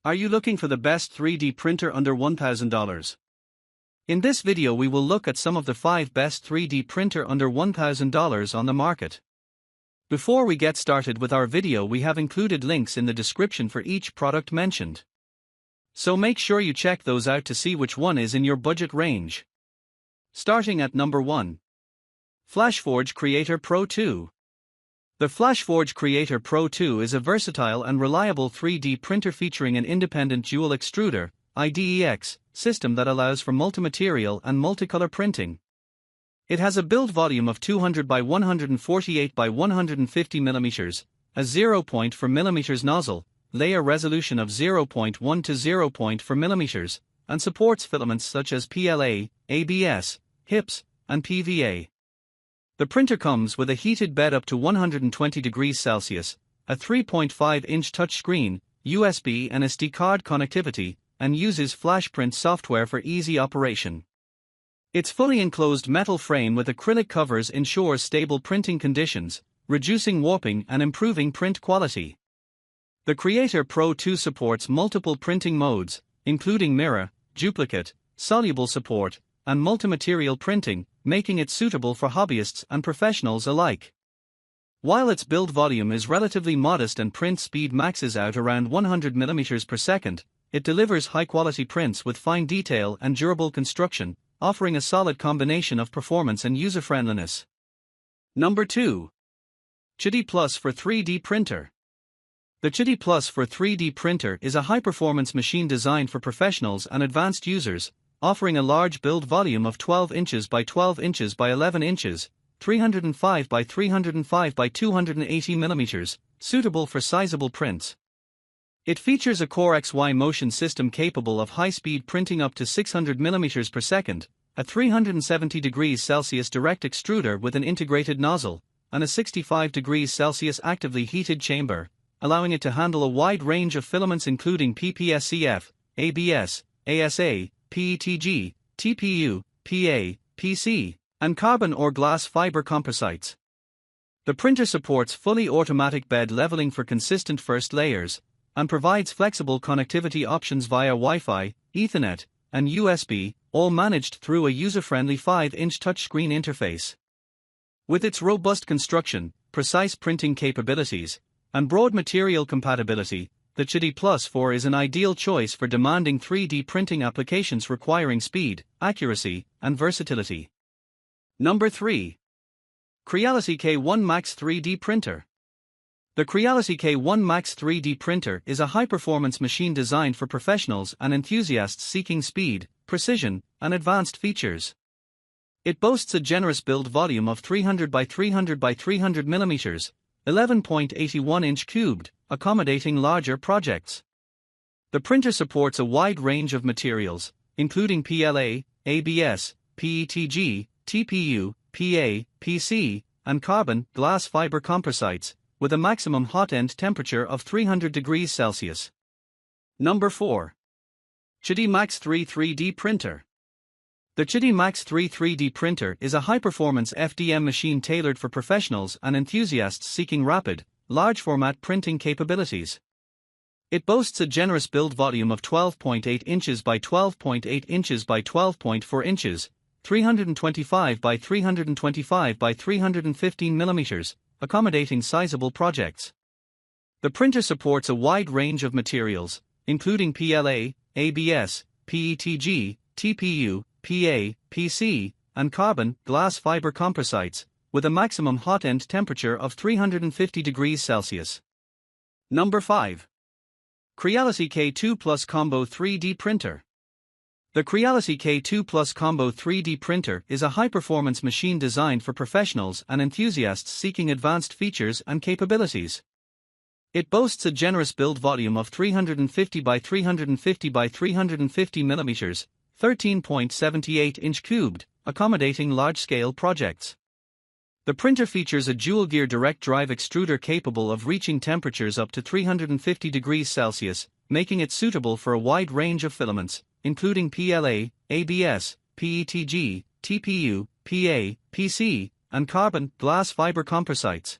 Are you looking for the best 3D printer under $1,000? In this video we will look at some of the 5 best 3D printer under $1,000 on the market. Before we get started with our video, we have included links in the description for each product mentioned. So make sure you check those out to see which one is in your budget range. Starting at number 1. FLASHFORGE Creator Pro 2. The FLASHFORGE Creator Pro 2 is a versatile and reliable 3D printer featuring an independent dual extruder (IDEX) system that allows for multi-material and multicolor printing. It has a build volume of 200 by 148 by 150 mm, a 0.4 mm nozzle, layer resolution of 0.1 to 0.4 mm, and supports filaments such as PLA, ABS, HIPS, and PVA. The printer comes with a heated bed up to 120 degrees Celsius, a 3.5-inch touchscreen, USB and SD card connectivity, and uses FlashPrint software for easy operation. Its fully enclosed metal frame with acrylic covers ensures stable printing conditions, reducing warping and improving print quality. The Creator Pro 2 supports multiple printing modes, including mirror, duplicate, soluble support, and multi-material printing, making it suitable for hobbyists and professionals alike. While its build volume is relatively modest and print speed maxes out around 100 mm per second, it delivers high-quality prints with fine detail and durable construction, offering a solid combination of performance and user-friendliness. Number 2. QIDI Plus for 3D Printer. The QIDI Plus for 3D Printer is a high-performance machine designed for professionals and advanced users, offering a large build volume of 12 inches by 12 inches by 11 inches, 305 by 305 by 280 mm, suitable for sizable prints. It features a Core XY motion system capable of high-speed printing up to 600 mm per second, a 370 degrees Celsius direct extruder with an integrated nozzle, and a 65 degrees Celsius actively heated chamber, allowing it to handle a wide range of filaments including PPSCF, ABS, ASA, PETG, TPU, PA, PC, and carbon or glass fiber composites. The printer supports fully automatic bed leveling for consistent first layers, and provides flexible connectivity options via Wi-Fi, Ethernet, and USB, all managed through a user-friendly 5-inch touchscreen interface. With its robust construction, precise printing capabilities, and broad material compatibility, the QIDI Plus 4 is an ideal choice for demanding 3D printing applications requiring speed, accuracy, and versatility. Number 3. Creality K1 Max 3D Printer. The Creality K1 Max 3D Printer is a high-performance machine designed for professionals and enthusiasts seeking speed, precision, and advanced features. It boasts a generous build volume of 300 by 300 by 300 mm, 11.81-inch cubed, accommodating larger projects. The printer supports a wide range of materials, including PLA, ABS, PETG, TPU, PA, PC, and carbon glass fiber composites, with a maximum hot end temperature of 300 degrees Celsius. Number 4. QIDI Max 3 3D Printer. The QIDI Max 3 3D printer is a high-performance FDM machine tailored for professionals and enthusiasts seeking rapid, large-format printing capabilities. It boasts a generous build volume of 12.8 inches by 12.8 inches by 12.4 inches, 325 by 325 by 315 mm, accommodating sizable projects. The printer supports a wide range of materials, including PLA, ABS, PETG, TPU, PA, PC, and carbon glass fiber composites, with a maximum hot end temperature of 350 degrees Celsius. Number 5. Creality K2 Plus Combo 3D Printer. The Creality K2 Plus Combo 3D Printer is a high-performance machine designed for professionals and enthusiasts seeking advanced features and capabilities. It boasts a generous build volume of 350 by 350 by 350 mm, 13.78-inch cubed, accommodating large-scale projects. The printer features a dual-gear direct drive extruder capable of reaching temperatures up to 350 degrees Celsius, making it suitable for a wide range of filaments, including PLA, ABS, PETG, TPU, PA, PC, and carbon glass fiber composites.